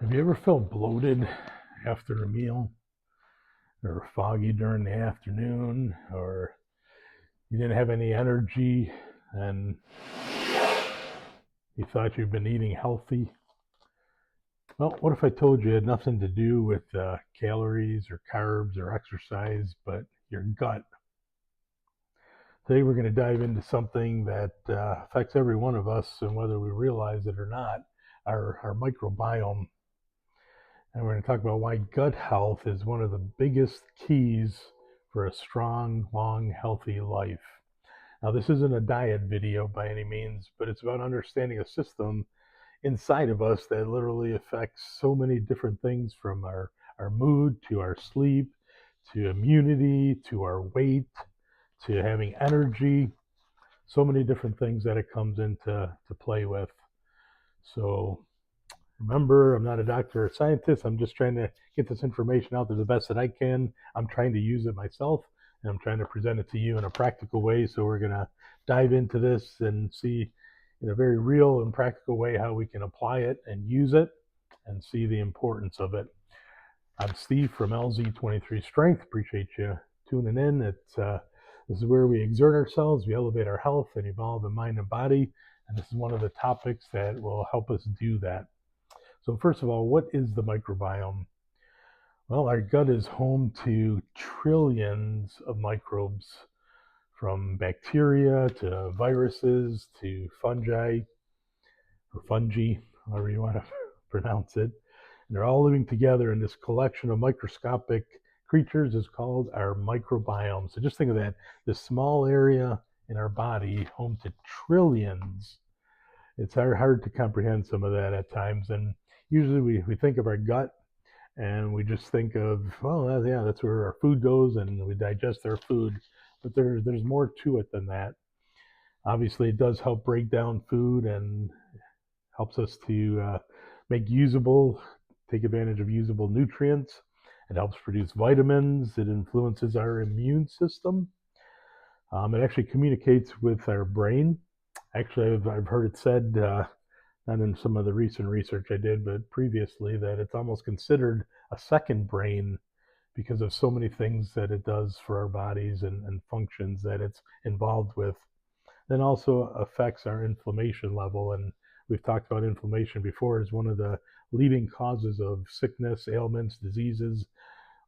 Have you ever felt bloated after a meal, or foggy during the afternoon, or you didn't have any energy and you thought you'd been eating healthy? Well, what if I told you it had nothing to do with calories or carbs or exercise, but your gut? Today we're going to dive into something that affects every one of us, and whether we realize it or not, our microbiome. And we're going to talk about why gut health is one of the biggest keys for a strong, long, healthy life. Now, this isn't a diet video by any means, but it's about understanding a system inside of us that literally affects so many different things, from our mood to our sleep to immunity to our weight to having energy. So many different things that it comes into play with. So remember, I'm not a doctor or scientist. I'm just trying to get this information out there the best that I can. I'm trying to use it myself, and I'm trying to present it to you in a practical way. So we're going to dive into this and see in a very real and practical way how we can apply it and use it and see the importance of it. I'm Steve from LZ23 Strength. Appreciate you tuning in. This is where we exert ourselves, we elevate our health and evolve in mind and body. And this is one of the topics that will help us do that. So first of all, what is the microbiome? Well, our gut is home to trillions of microbes, from bacteria to viruses to fungi, or fungi, however you want to pronounce it. And they're all living together in this collection of microscopic creatures is called our microbiome. So just think of that, this small area in our body, home to trillions. It's hard to comprehend some of that at times. And usually we think of our gut and we just think of, well, yeah, that's where our food goes and we digest our food. But there's more to it than that. Obviously, it does help break down food and helps us to take advantage of usable nutrients. It helps produce vitamins. It influences our immune system. It actually communicates with our brain. Actually, I've heard it said, not in some of the recent research I did, but previously, that it's almost considered a second brain because of so many things that it does for our bodies and functions that it's involved with. Then also affects our inflammation level. And we've talked about inflammation before as one of the leading causes of sickness, ailments, diseases,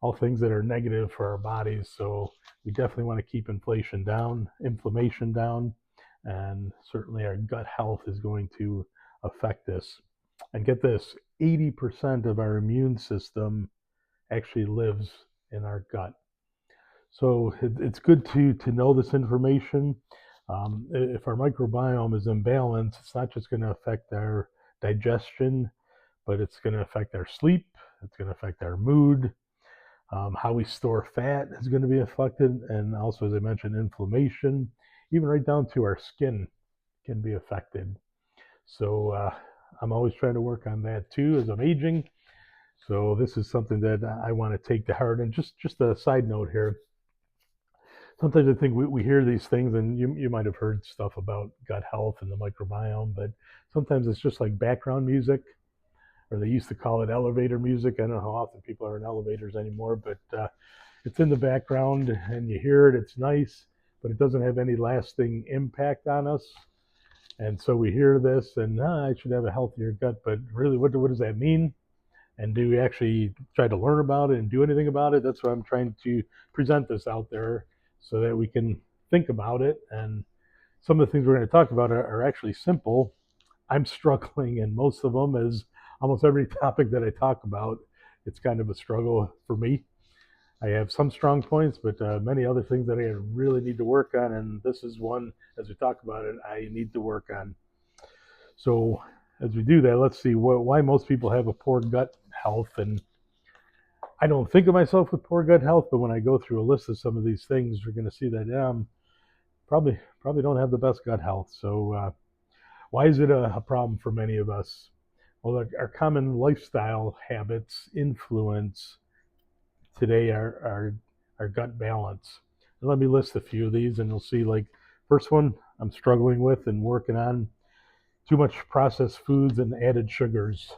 all things that are negative for our bodies. So we definitely want to keep inflation down, inflammation down, and certainly our gut health is going to affect this. And get this, 80% of our immune system actually lives in our gut. So it's good to know this information. If our microbiome is imbalanced, it's not just going to affect our digestion, but it's going to affect our sleep, it's going to affect our mood, how we store fat is going to be affected, and also, as I mentioned, inflammation, even right down to our skin can be affected. So I'm always trying to work on that too as I'm aging. So this is something that I want to take to heart. And just a side note here, sometimes I think we hear these things, and you might have heard stuff about gut health and the microbiome, but sometimes it's just like background music, or they used to call it elevator music. I don't know how often people are in elevators anymore, but it's in the background and you hear it, it's nice, but it doesn't have any lasting impact on us. And so we hear this and I should have a healthier gut, but really what does that mean? And do we actually try to learn about it and do anything about it? That's why I'm trying to present this out there so that we can think about it. And some of the things we're going to talk about are actually simple. I'm struggling in most of them, as almost every topic that I talk about, it's kind of a struggle for me. I have some strong points, but many other things that I really need to work on, and this is one, as we talk about it, I need to work on. So as we do that, let's see why most people have a poor gut health. And I don't think of myself with poor gut health, but when I go through a list of some of these things, you're going to see that probably don't have the best gut health. So why is it a problem for many of us? Well, our common lifestyle habits influence today our gut balance. And let me list a few of these, and you'll see. Like, first one I'm struggling with and working on: too much processed foods and added sugars.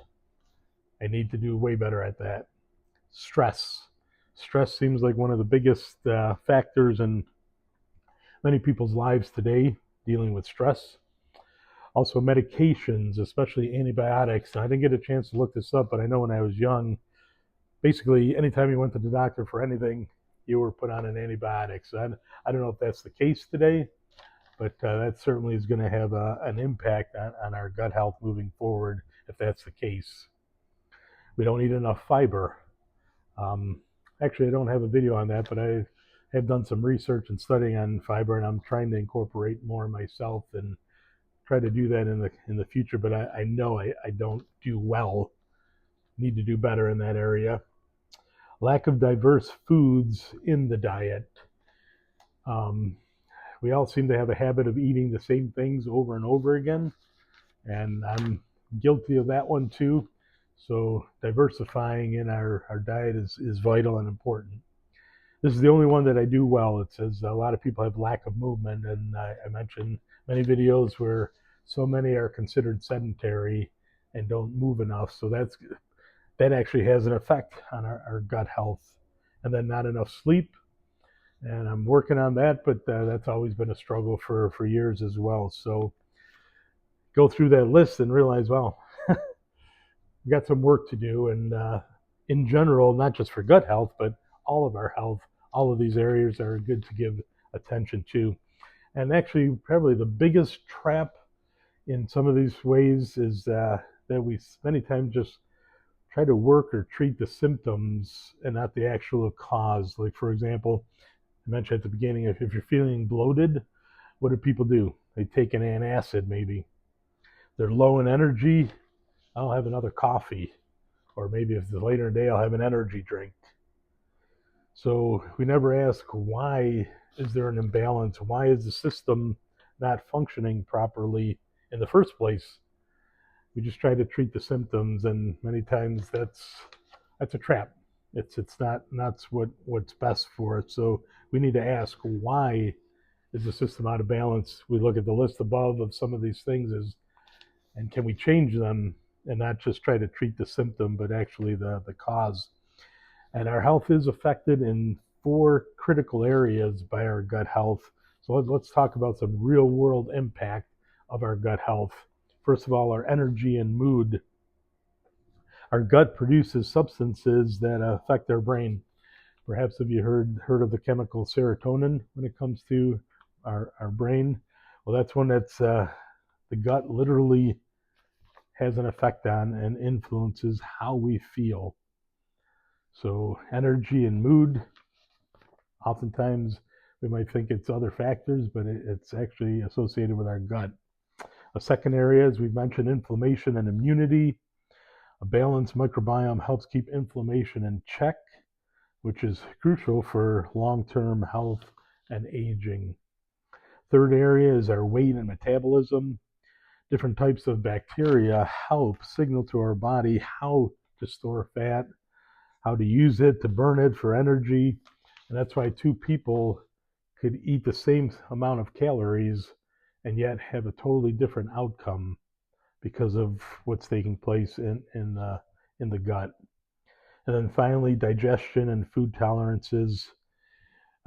I need to do way better at that. Stress seems like one of the biggest factors in many people's lives today, dealing with stress. Also, medications, especially antibiotics. And I didn't get a chance to look this up, but I know when I was young, basically anytime you went to the doctor for anything, you were put on an antibiotic. So I don't know if that's the case today, but that certainly is going to have an impact on our gut health moving forward if that's the case. We don't eat enough fiber. Um, Actually, I don't have a video on that, but I have done some research and studying on fiber, and I'm trying to incorporate more myself and try to do that in the future. But I know I don't do well. Need to do better in that area. Lack of diverse foods in the diet. Um, we all seem to have a habit of eating the same things over and over again, and I'm guilty of that one too. So diversifying in our diet is vital and important. This is the only one that I do well. It says a lot of people have lack of movement, and I mentioned many videos where so many are considered sedentary and don't move enough. So that actually has an effect on our gut health. And then not enough sleep, and I'm working on that, but that's always been a struggle for years as well. So go through that list and realize, well, we got some work to do. And in general, not just for gut health, but all of our health, all of these areas are good to give attention to. And actually, probably the biggest trap in some of these ways is that we many times just try to work or treat the symptoms and not the actual cause. Like, for example, I mentioned at the beginning, if you're feeling bloated, what do people do? They take an antacid maybe. They're low in energy, I'll have another coffee. Or maybe if it's later in the day, I'll have an energy drink. So we never ask, why is there an imbalance? Why is the system not functioning properly in the first place? We just try to treat the symptoms, and many times that's a trap. It's not what's best for it. So we need to ask, why is the system out of balance? We look at the list above of some of these things and can we change them and not just try to treat the symptom, but actually the cause. And our health is affected in 4 critical areas by our gut health. So let's talk about some real world impact of our gut health. First of all, our energy and mood. Our gut produces substances that affect our brain. Perhaps have you heard of the chemical serotonin when it comes to our brain? Well, that's one that's the gut literally has an effect on and influences how we feel. So energy and mood, oftentimes we might think it's other factors, but it's actually associated with our gut. A second area, as we've mentioned, inflammation and immunity. A balanced microbiome helps keep inflammation in check, which is crucial for long-term health and aging. Third area is our weight and metabolism. Different types of bacteria help signal to our body how to store fat, how to use it, to burn it for energy. And that's why 2 people could eat the same amount of calories and yet have a totally different outcome because of what's taking place in the gut. And then finally, digestion and food tolerances.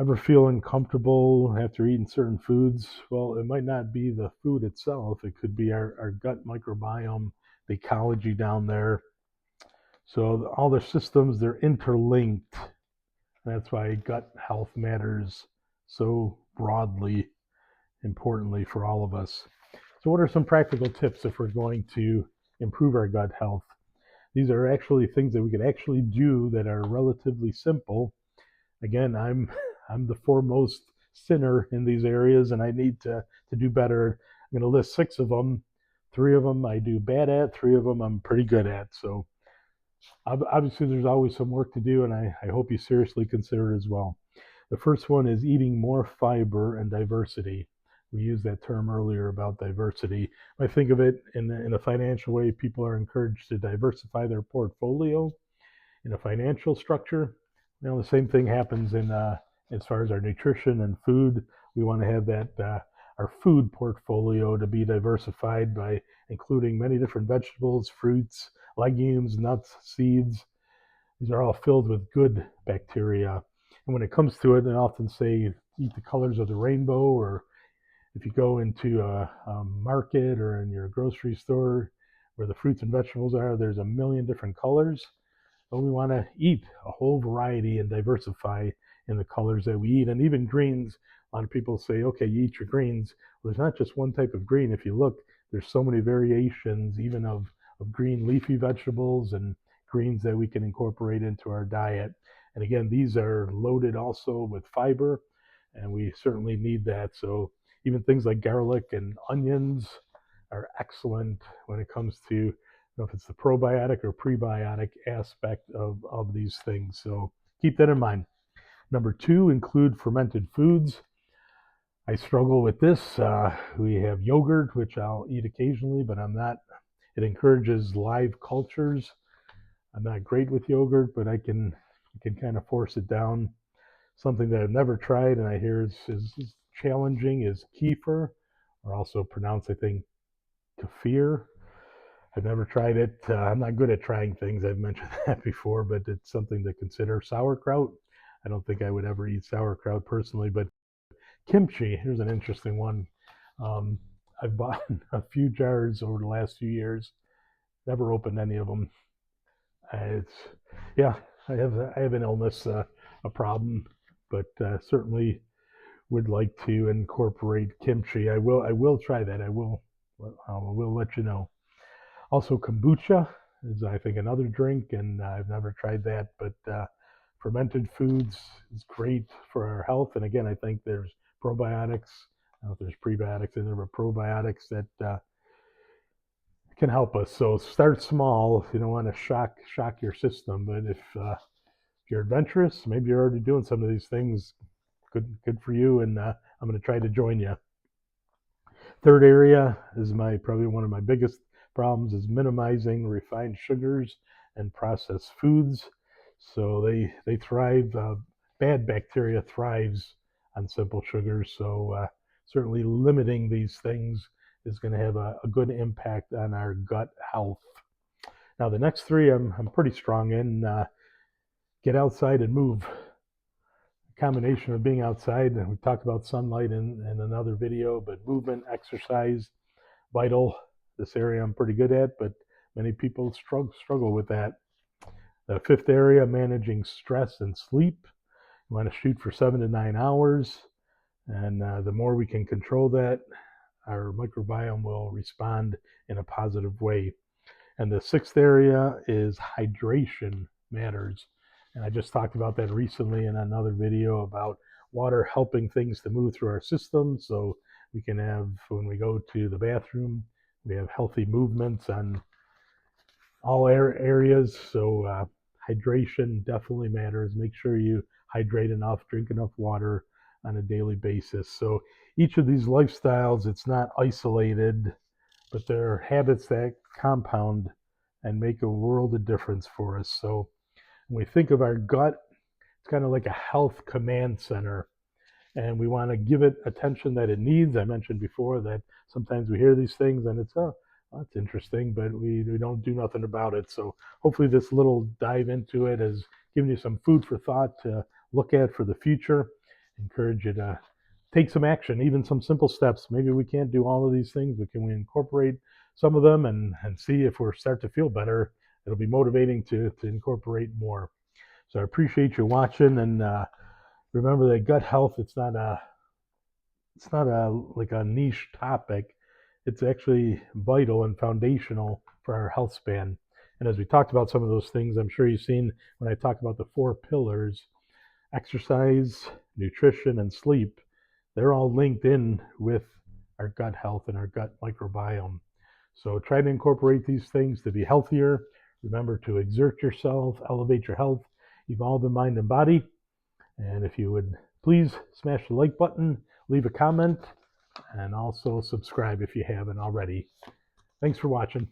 Ever feel uncomfortable after eating certain foods? Well, it might not be the food itself. It could be our gut microbiome, the ecology down there. So all the systems, they're interlinked. That's why gut health matters so broadly, importantly for all of us. So what are some practical tips if we're going to improve our gut health? These are actually things that we could actually do that are relatively simple, again, I'm the foremost sinner in these areas, and I need to do better. I'm going to list 6 of them. 3 of them I do bad at. 3 of them I'm pretty good at. So obviously, there's always some work to do, and I hope you seriously consider it as well. The first one is eating more fiber and diversity. We used that term earlier about diversity. I think of it in a financial way. People are encouraged to diversify their portfolio in a financial structure. The same thing happens in as far as our nutrition and food. We want to have that our food portfolio to be diversified by including many different vegetables, fruits, legumes, nuts, seeds. These are all filled with good bacteria. And when it comes to it, I often say eat the colors of the rainbow, or if you go into a market or in your grocery store where the fruits and vegetables are, there's a million different colors. But we want to eat a whole variety and diversify in the colors that we eat. And even greens, a lot of people say, okay, you eat your greens. Well, there's not just one type of green. If you look, there's so many variations, even of green leafy vegetables and greens that we can incorporate into our diet. And again, these are loaded also with fiber, and we certainly need that. So even things like garlic and onions are excellent when it comes to if it's the probiotic or prebiotic aspect of these things. So keep that in mind. Number 2, include fermented foods. I struggle with this. We have yogurt, which I'll eat occasionally, but I'm not. It encourages live cultures. I'm not great with yogurt, but I can kind of force it down. Something that I've never tried and I hear is challenging is kefir, or also pronounced, I think, kefir. I've never tried it. I'm not good at trying things. I've mentioned that before, but it's something to consider. Sauerkraut. I don't think I would ever eat sauerkraut personally, but kimchi, here's an interesting one. Um, I've bought a few jars over the last few years. Never opened any of them. It's yeah, I have an illness, a problem, but certainly would like to incorporate kimchi. I will try that. I will let you know. Also, kombucha is, I think, another drink, and I've never tried that. But fermented foods is great for our health. And again, I think there's probiotics. I don't know if there's prebiotics in there, but probiotics that can help us. So start small. You don't want to shock your system, but if you're adventurous, maybe you're already doing some of these things. Good for you. And I'm going to try to join you. Third area is probably one of my biggest problems is minimizing refined sugars and processed foods. So they thrive. Bad bacteria thrives on simple sugars. So certainly limiting these things is going to have a good impact on our gut health. Now the next 3 I'm pretty strong in. Get outside and move. A combination of being outside, and we talked about sunlight in another video, but movement, exercise, vital. This area I'm pretty good at, but many people struggle with that. The 5th area, managing stress and sleep. You want to shoot for 7 to 9 hours, and the more we can control that, our microbiome will respond in a positive way. And the 6th area is hydration matters. And I just talked about that recently in another video about water helping things to move through our system. So we can have, when we go to the bathroom, we have healthy movements on all areas. So hydration definitely matters. Make sure you hydrate enough, drink enough water on a daily basis. So each of these lifestyles, it's not isolated, but they're habits that compound and make a world of difference for us. So when we think of our gut, it's kind of like a health command center, and we want to give it attention that it needs. I mentioned before that sometimes we hear these things and it's, oh, that's interesting, but we don't do nothing about it. So hopefully this little dive into it has given you some food for thought to look at for the future. Encourage you to take some action, even some simple steps. Maybe we can't do all of these things, but can we incorporate some of them and see if we start to feel better? It'll be motivating to incorporate more. So I appreciate you watching, and remember that gut health, it's not like a niche topic. It's actually vital and foundational for our health span. And as we talked about some of those things, I'm sure you've seen when I talk about the 4 pillars, exercise, nutrition, and sleep, they're all linked in with our gut health and our gut microbiome. So try to incorporate these things to be healthier. Remember to exert yourself, elevate your health, evolve in mind and body. And if you would please smash the like button, leave a comment, and also subscribe if you haven't already. Thanks for watching.